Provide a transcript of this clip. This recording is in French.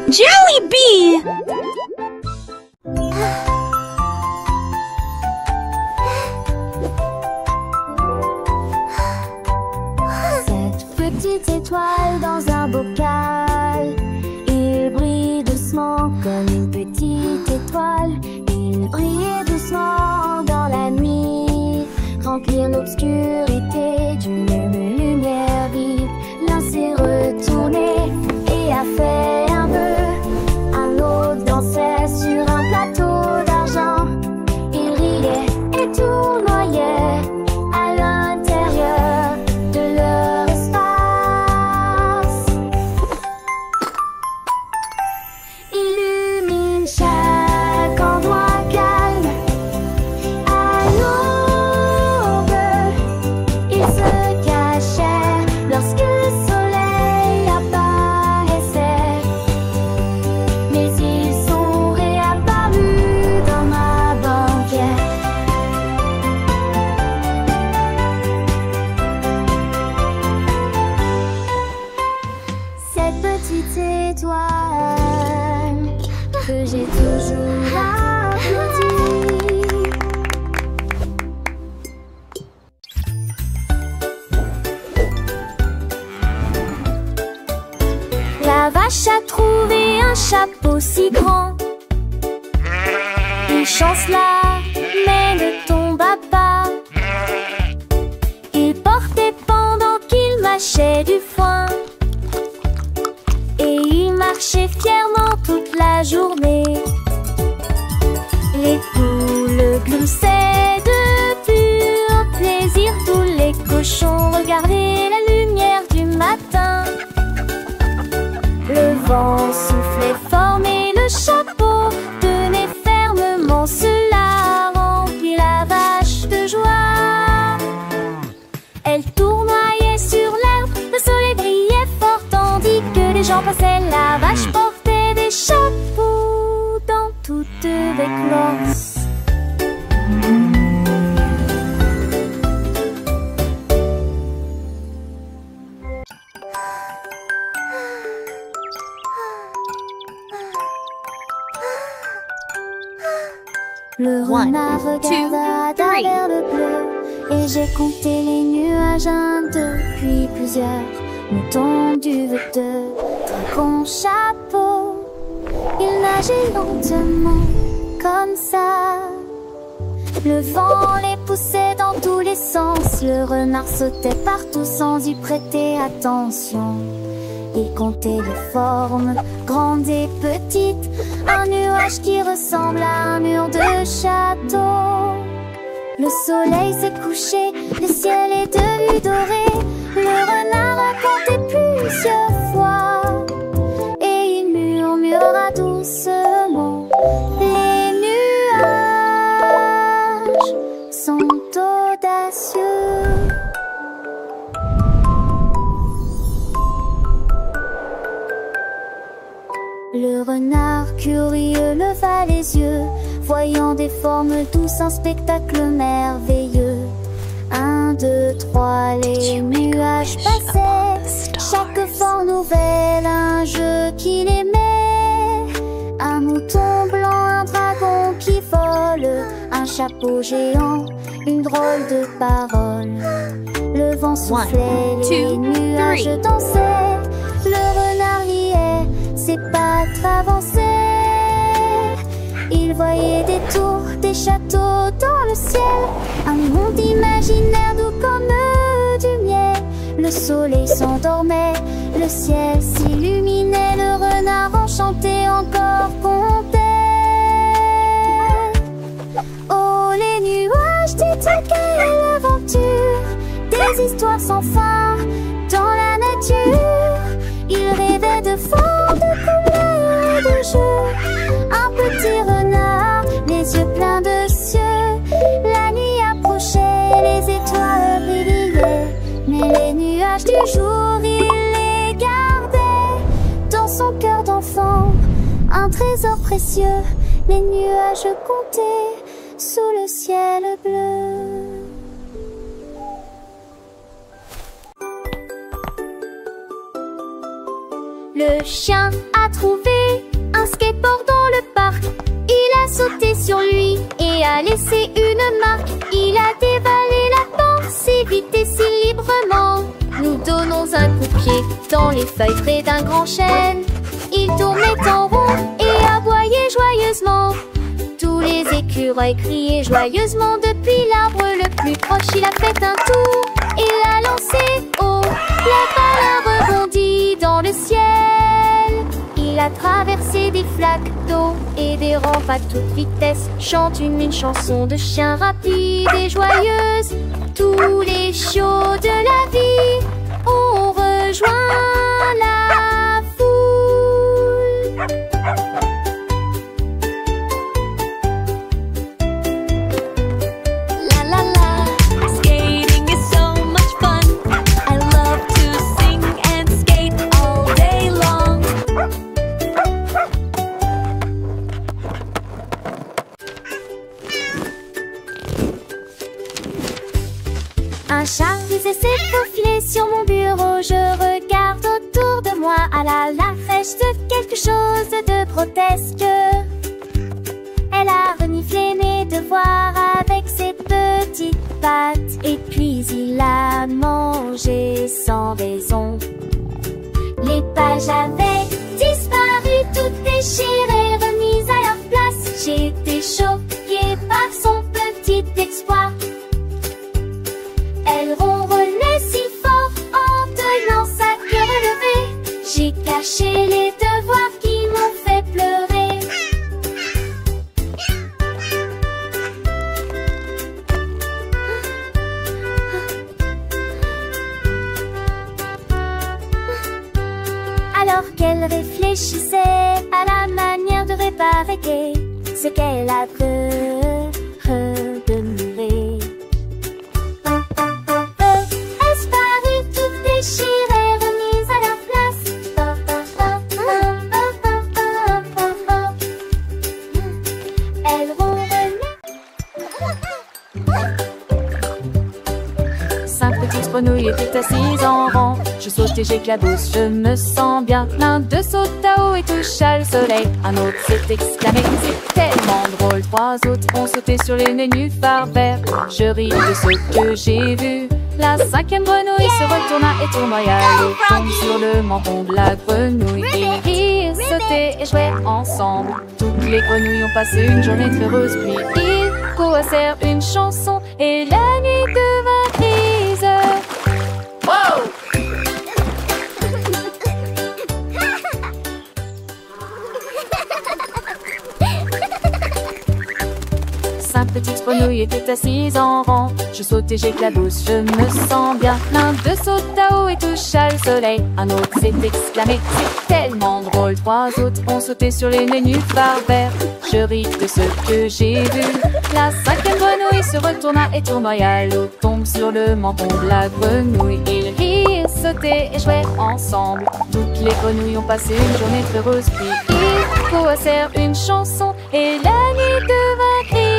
Jollibee! Cette petite étoile dans un bocal, il brille doucement comme une petite étoile. Il brille doucement dans la nuit, remplir l'obscurité d'une lumière vive. L'un s'est retourné et a fait un vœu. Un autre dansait sur un plateau d'argent. Il riait et tournoyait à l'intérieur de leur espace. Illumine chaque endroit calme. À l'aube, ils se cachaient lorsque le soleil apparaissait. Mais ils sont réapparus dans ma banquette. Cette petite étoile que j'ai toujours applaudie. La vache a trouvé un chapeau si grand. Une chance là, mais ne tomba pas. Il portait pendant qu'il mâchait du foin. Et il marchait fièrement toute la journée. Les poules gloussaient de pur plaisir. Tous les cochons regardaient la lumière du matin. Le vent soufflait fort mais le chapeau tenait fermement. Cela remplit la vache de joie. Elle tournoyait sur l'herbe, le soleil brillait fort tandis que les gens passaient. La vache portait des chapeaux dans toute éclose. Le renard regarda à travers le bleu et j'ai compté les nuages un depuis plusieurs. Mouton duveteux, dragon chapeau, il nageait lentement comme ça. Le vent les poussait dans tous les sens. Le renard sautait partout sans y prêter attention. Il comptait les formes, grandes et petites. Un nuage qui ressemble à un mur de château. Le soleil s'est couché, le ciel est devenu doré. Le renard a compté plusieurs fois et il murmura doucement. Les nuages sont audacieux. Le renard curieux leva les yeux, voyant des formes douces, un spectacle merveilleux. 1, 2, 3, les nuages passaient, chaque forme nouvelle, un jeu qu'il aimait. Un mouton blanc, un dragon qui vole, un chapeau géant, une drôle de parole. Le vent soufflait, les nuages dansaient, le renard riait, ses pattes avançaient. Il voyait des tours, des châteaux dans le ciel, un monde imaginaire doux comme du miel. Le soleil s'endormait, le ciel s'illuminait, le renard enchanté encore comptait. Oh les nuages, dites quelle aventure, des histoires sans fin dans la nature. Il rêvait de formes, de couleurs et de jeux. Un petit renard, les yeux pleins de cieux. La nuit approchait, les étoiles brillaient, mais les nuages du jour, il les gardait dans son cœur d'enfant. Un trésor précieux, les nuages comptaient sous le ciel bleu. Le chien a trouvé un skateboard dans le parc. Il a sauté sur lui et a laissé une marque. Il a dévalé la pente si vite et si librement. Nous donnons un coup de pied dans les feuilles près d'un grand chêne. Il tournait en rond et aboyait joyeusement. Tous les écureuils criaient joyeusement. Depuis l'arbre le plus proche, il a fait un tour et l'a lancé haut. La balle a rebondi dans le ciel. Il a traversé des flaques d'eau et des rampes à toute vitesse. Chante une chanson de chien rapide et joyeuse. Tous les chiots de la vie ont rejoint la foule. La la la, skating is so much fun. I love to sing and skate all day long. Un chat s'est faufilé sur mon bureau. Je regarde autour de moi. Ah là là, fais-je quelque chose de grotesque? Elle a reniflé mes devoirs avec ses petites pattes. Et puis il a mangé sans raison. Les pages avaient disparu, toutes déchirées, remises à leur place. J'étais choquée par son petit exploit. Elle ronronnait si fort en tenant sa queue relevée. J'ai caché les devoirs qui m'ont fait pleurer. Alors qu'elle réfléchissait à la manière de réparer ce qu'elle avait redemuré. Disparu, tout déchiré, remise à leur place. Elle ronronnait. 5 petites grenouilles étaient assises en rang. Je saute et j'éclabousse, je me sens bien. L'un d'eux saute à haut et toucha le soleil. Un autre s'est exclamé, c'est tellement drôle. 3 autres ont sauté sur les nénuphars verts. Je ris de ce que j'ai vu. La 5e grenouille se retourna et tournoya et tombe sur le menton de la grenouille. Ils rirent, sautaient et jouaient ensemble. Toutes les grenouilles ont passé une journée heureuse. Puis ils coassèrent une chanson et la nuit devint grise. Wow! 5 petites grenouilles étaient assises en rang. Je saute et j'éclabousse, je me sens bien. L'un d'eux saute à haut et toucha le soleil. Un autre s'est exclamé, c'est tellement drôle. 3 autres ont sauté sur les nénuphars verts. Je ris de ce que j'ai vu. La 5e grenouille se retourna et tournoya. L'eau tombe sur le menton de la grenouille. Ils rirent, sautaient et jouaient ensemble. Toutes les grenouilles ont passé une journée heureuse. Puis ils coassèrent une chanson et la nuit devint grise.